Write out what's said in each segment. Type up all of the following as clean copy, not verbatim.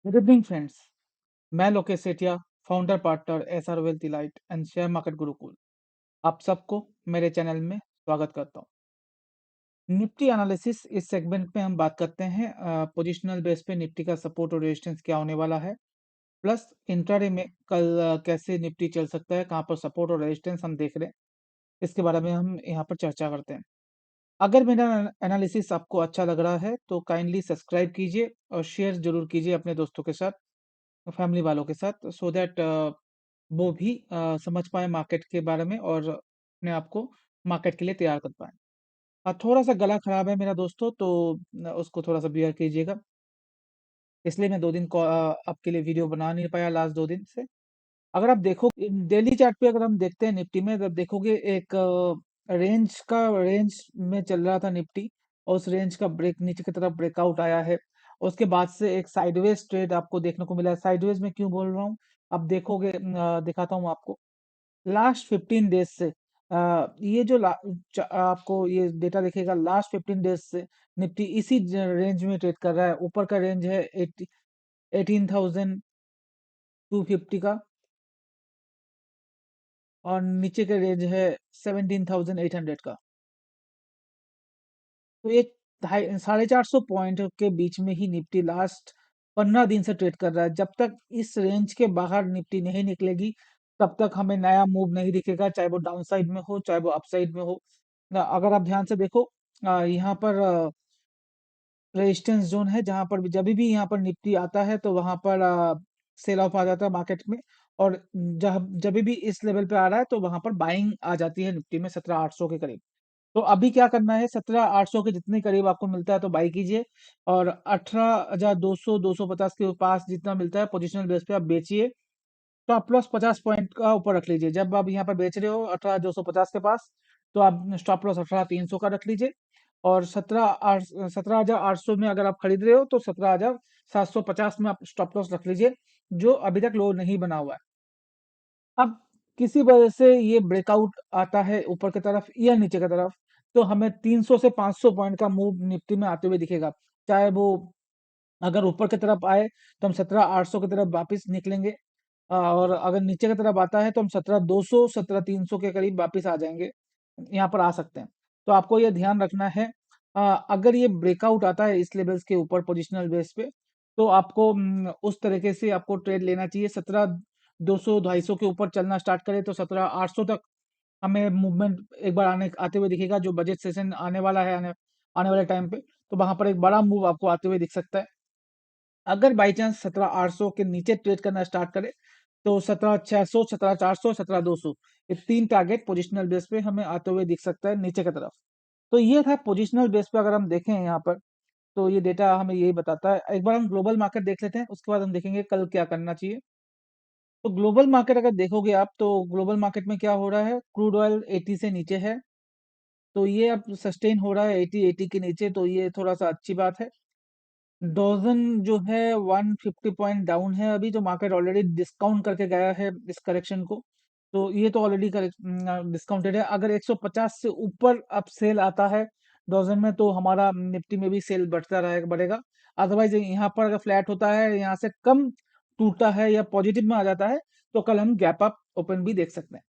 Good evening friends. मैं Lokesh Sethia, founder partner SR wealth delight and share market Gurukul. आप सबको मेरे चैनल में स्वागत करता हूँ। निफ्टी एनालिसिस इस सेगमेंट में हम बात करते हैं पोजिशनल बेस पे निफ्टी का सपोर्ट और रेजिस्टेंस क्या होने वाला है, प्लस इंट्राडे में कल कैसे निफ्टी चल सकता है, कहाँ पर सपोर्ट और रेजिस्टेंस हम देख रहे हैं, इसके बारे में हम यहाँ पर चर्चा करते हैं। अगर मेरा एनालिसिस आपको अच्छा लग रहा है तो काइंडली सब्सक्राइब कीजिए और शेयर जरूर कीजिए अपने दोस्तों के साथ, फैमिली वालों के साथ, सो दैट वो भी समझ पाए मार्केट के बारे में और अपने आप को मार्केट के लिए तैयार कर पाए। थोड़ा सा गला खराब है मेरा दोस्तों, तो उसको थोड़ा सा बियर कीजिएगा। इसलिए मैं 2 दिन आपके लिए वीडियो बना नहीं पाया लास्ट 2 दिन से। अगर आप देखो डेली चार्ट पे, अगर हम देखते हैं निफ्टी में, तब देखोगे एक रेंज में चल रहा था निफ्टी, और उस रेंज का ब्रेक नीचे की तरफ ब्रेकआउट आया है। उसके बाद से एक साइडवेज ट्रेड आपको देखने को मिला है। साइडवेज में क्यों बोल रहा हूँ, अब देखोगे, दिखाता हूँ आपको। लास्ट 15 डेज से ये जो आपको ये डेटा दिखेगा, लास्ट 15 डेज से निफ्टी इसी रेंज में ट्रेड कर रहा है। ऊपर का रेंज है 18,250 का, और नीचे का रेंज है 17,800 का। तो ये 450 पॉइंट के बीच में ही निफ्टी लास्ट 15 दिन से ट्रेड कर रहा है। जब तक इस रेंज के बाहर निफ्टी नहीं निकलेगी, तब तक हमें नया मूव नहीं दिखेगा, चाहे वो डाउन साइड में हो, चाहे वो अप साइड में हो। अगर आप ध्यान से देखो, यहाँ पर रेजिस्टेंस जोन है, जहां पर जब भी यहाँ पर निफ्टी आता है तो वहां पर सेल ऑफ आ जाता है मार्केट में। और जब भी इस लेवल पे आ रहा है तो वहां पर बाइंग आ जाती है निफ्टी में 17,800 के करीब। तो अभी क्या करना है, 17,800 के जितने करीब आपको मिलता है तो बाई कीजिए, और 18,200 250 के पास जितना मिलता है पोजिशनल बेस पे आप बेचिए। स्टॉप लॉस 50 पॉइंट का ऊपर रख लीजिए। जब आप यहाँ पर बेच रहे हो 18,250 के पास, तो आप स्टॉप लॉस 18,300 का रख लीजिए। और 17,800 में अगर आप खरीद रहे हो तो 17,750 में आप स्टॉप लॉस रख लीजिए, जो अभी तक लो नहीं बना हुआ है। अब किसी वजह से ये ब्रेकआउट आता है ऊपर की तरफ या नीचे की तरफ, तो हमें 300 से 500 पॉइंट का मूव निफ्टी में आते हुए दिखेगा। चाहे वो अगर ऊपर की तरफ आए तो हम 17,800 की तरफ वापस निकलेंगे, और अगर नीचे की तरफ आता है तो हम 17,200 17,300 के करीब वापस आ जाएंगे, यहाँ पर आ सकते हैं। तो आपको ये ध्यान रखना है, अगर ये ब्रेकआउट आता है इस लेवल्स के ऊपर पोजिशनल बेस पे, तो आपको उस तरीके से आपको ट्रेड लेना चाहिए। 17,200 250 के ऊपर चलना स्टार्ट करे तो 17,800 तक हमें मूवमेंट एक बार आते हुए दिखेगा, जो बजट सेशन आने वाला है, आने वाले टाइम पे। तो वहां पर एक बड़ा मूव आपको आते हुए दिख सकता है। अगर बाई चांस 17,800 के नीचे ट्रेड करना स्टार्ट करे तो 17,600 17,400 17,200, ये 3 टारगेट पोजिशनल बेस पे हमें आते हुए दिख सकता है नीचे की तरफ। तो ये था पोजिशनल बेस पे। अगर हम देखें यहाँ पर, तो ये डेटा हमें यही बताता है। एक बार हम ग्लोबल मार्केट देख लेते हैं, उसके बाद हम देखेंगे कल क्या करना चाहिए। तो ग्लोबल मार्केट अगर देखोगे आप, तो ग्लोबल मार्केट में क्या हो रहा है, क्रूड ऑयल 80 से नीचे है, तो ये अब सस्टेन हो रहा है 80 के नीचे, तो ये थोड़ा सा अच्छी बात है। डॉजन जो है 150 पॉइंट डाउन है अभी, जो मार्केट ऑलरेडी डिस्काउंट करके गया है इस करेक्शन को। तो ये तो ऑलरेडी डिस्काउंटेड है। अगर 150 से ऊपर अब सेल आता है डॉजन में, तो हमारा निफ्टी में भी सेल बढ़ता रहेगा, बढ़ेगा। अदरवाइज यहाँ पर अगर फ्लैट होता है, यहाँ से कम टूटता है या पॉजिटिव में आ जाता है, तो कल हम गैप अप ओपन भी देख सकते हैं।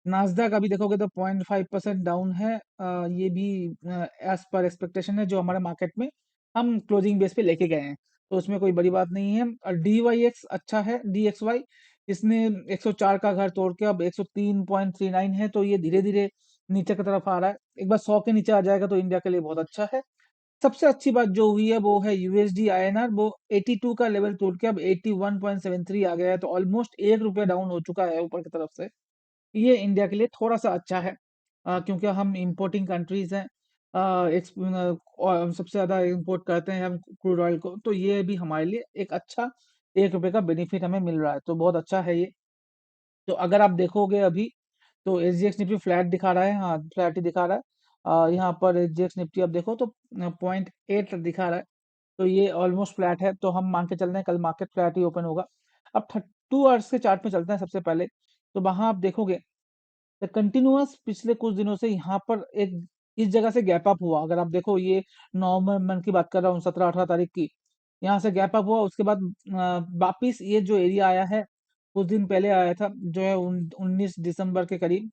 नास्डैक अभी देखोगे तो 0.5% डाउन है। ये भी एज पर एक्सपेक्टेशन है, जो हमारे मार्केट में हम क्लोजिंग बेस पे लेके गए हैं, तो उसमें कोई बड़ी बात नहीं है। और DYX अच्छा है, DXY इसने 104 का घर तोड़ के अब 103.39 है, तो ये धीरे धीरे नीचे की तरफ आ रहा है। एक बार 100 के नीचे आ जाएगा तो इंडिया के लिए बहुत अच्छा है। सबसे अच्छी बात जो हुई है वो है USD INR, वो 82 का लेवल तोड़ के अब 81.73 आ गया है, तो ऑलमोस्ट 1 रुपया डाउन हो चुका है ऊपर की तरफ से। ये इंडिया के लिए थोड़ा सा अच्छा है, क्योंकि हम इंपोर्टिंग कंट्रीज हैं। और सबसे ज्यादा इंपोर्ट करते हैं हम क्रूड ऑयल को, तो ये भी हमारे लिए एक अच्छा 1 रुपए का बेनिफिट हमें मिल रहा है, तो बहुत अच्छा है ये। तो अगर आप देखोगे अभी, तो SGX निफ्टी फ्लैट दिखा रहा है, हाँ फ्लैट ही दिखा रहा है। यहाँ पर SGX निफ्टी आप देखो तो 0.8 दिखा रहा है, तो ये ऑलमोस्ट फ्लैट है, तो हम मान के चल रहे हैं कल मार्केट फ्लैट ही ओपन होगा। अब 2 आवर्स के चार्ट पे चलते हैं सबसे पहले। तो वहां आप देखोगे तो कंटिन्यूअस पिछले कुछ दिनों से यहाँ पर एक इस जगह से गैप अप हुआ। अगर आप देखो, ये नवंबर मंथ की बात कर रहा हूँ, 17-18 तारीख की, यहाँ से गैप अप हुआ, उसके बाद वापिस ये जो एरिया आया है, कुछ दिन पहले आया था, जो है 19 दिसंबर के करीब।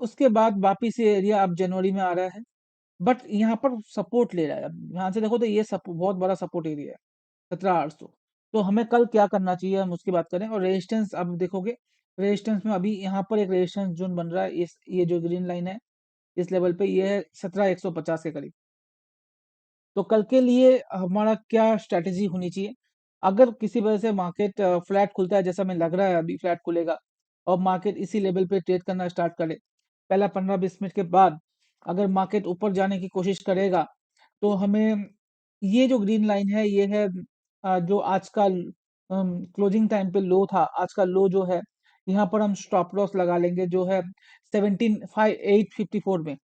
उसके बाद वापिस ये एरिया अब जनवरी में आ रहा है, बट यहाँ पर सपोर्ट ले रहा है। अब यहाँ से देखो तो ये बहुत बड़ा सपोर्ट एरिया है, 17,800। तो हमें कल क्या करना चाहिए, हम उसकी बात करें। और रेजिस्टेंस अब देखोगे, रेजिस्टेंस में अभी यहाँ पर एक रेजिस्टेंस जोन बन रहा है, इस ये जो ग्रीन लाइन है, इस लेवल पे ये है 17,150 के करीब। तो कल के लिए हमारा क्या स्ट्रैटेजी होनी चाहिए? अगर किसी वजह से मार्केट फ्लैट खुलता है, जैसा हमें लग रहा है अभी फ्लैट खुलेगा, और मार्केट इसी लेवल पे ट्रेड करना स्टार्ट करे, पहला 15-20 मिनट के बाद अगर मार्केट ऊपर जाने की कोशिश करेगा, तो हमें ये जो ग्रीन लाइन है, ये है जो आज का क्लोजिंग टाइम पे लो था, आज का लो जो है, यहाँ पर हम स्टॉप लॉस लगा लेंगे, जो है 17,854 में।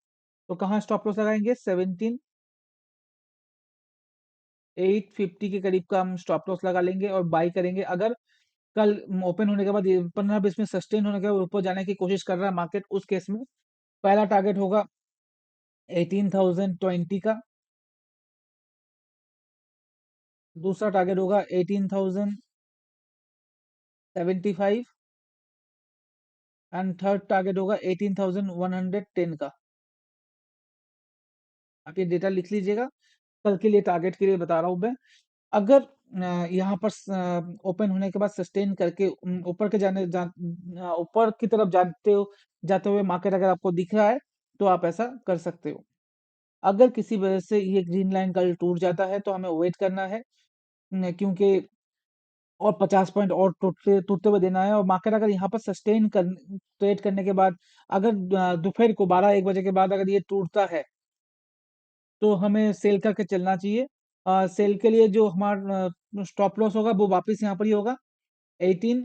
तो कहाँ स्टॉप लॉस लगाएंगे? 17,850 के करीब का हम स्टॉप लॉस लगा लेंगे और बाई करेंगे। अगर कल ओपन होने के बाद 15-20 में सस्टेन होने के बाद ऊपर जाने की कोशिश कर रहा है मार्केट, उस केस में पहला टारगेट होगा 18,020 का, दूसरा टारगेट होगा 18,075 एंड थर्ड टारगेट होगा 18,110 का। आप ये डेटा लिख लीजिएगा, कल के लिए टारगेट के लिए बता रहा हूँ मैं। अगर यहाँ पर ओपन होने के बाद सस्टेन करके ऊपर के ऊपर की तरफ जाते हुए मार्केट अगर आपको दिख रहा है, तो आप ऐसा कर सकते हो। अगर किसी वजह से ये ग्रीन लाइन कल टूट जाता है, तो हमें वेट करना है, क्योंकि और 50 पॉइंट और टूटते टूटते हुए देना है। और मार्केट अगर यहाँ पर सस्टेन कर ट्रेड करने के बाद, अगर दोपहर को 12-1 बजे के बाद अगर ये टूटता है, तो हमें सेल करके चलना चाहिए। सेल के लिए जो हमारा स्टॉप लॉस होगा, वो वापस यहाँ पर ही होगा, 18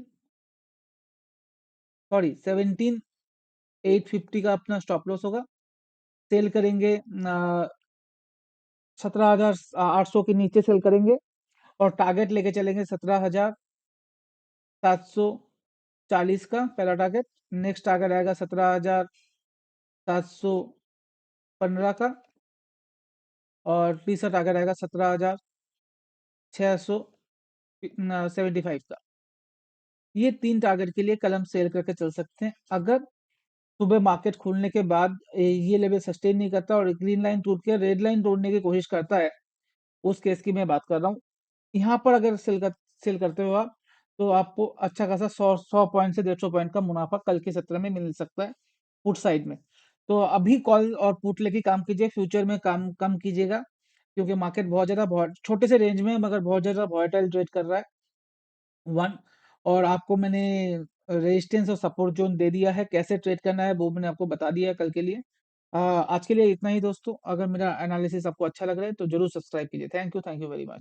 सॉरी 17,850 का अपना स्टॉप लॉस होगा। सेल करेंगे 17,800 के नीचे सेल करेंगे, और टारगेट लेके चलेंगे 17,740 का पहला टारगेट। नेक्स्ट टारगेट आएगा 17,715 का, और तीसरा टारगेट आएगा 17,675 का। ये 3 टारगेट के लिए कल हम सेल करके चल सकते हैं। अगर सुबह मार्केट खुलने के बाद ये लेवल सस्टेन नहीं करता और ग्रीन लाइन टूट के रेड लाइन तोड़ने की कोशिश करता है, उस केस की मैं बात कर रहा हूँ। यहाँ पर अगर सेल करते हो आप, तो आपको अच्छा खासा 100 पॉइंट से 150 पॉइंट का मुनाफा कल के सत्र में मिल सकता है, पुट साइड में। तो अभी कॉल और पुट लेके काम कीजिए, फ्यूचर में काम कम कीजिएगा, क्योंकि मार्केट बहुत छोटे से रेंज में है, मगर बहुत ज्यादा वॉलेटाइल ट्रेड कर रहा है। वन, और आपको मैंने रेजिस्टेंस और सपोर्ट जोन दे दिया है, कैसे ट्रेड करना है वो मैंने आपको बता दिया है कल के लिए। आज के लिए इतना ही दोस्तों। अगर मेरा एनालिसिस आपको अच्छा लग रहा है, तो जरूर सब्सक्राइब कीजिए। Thank you very much.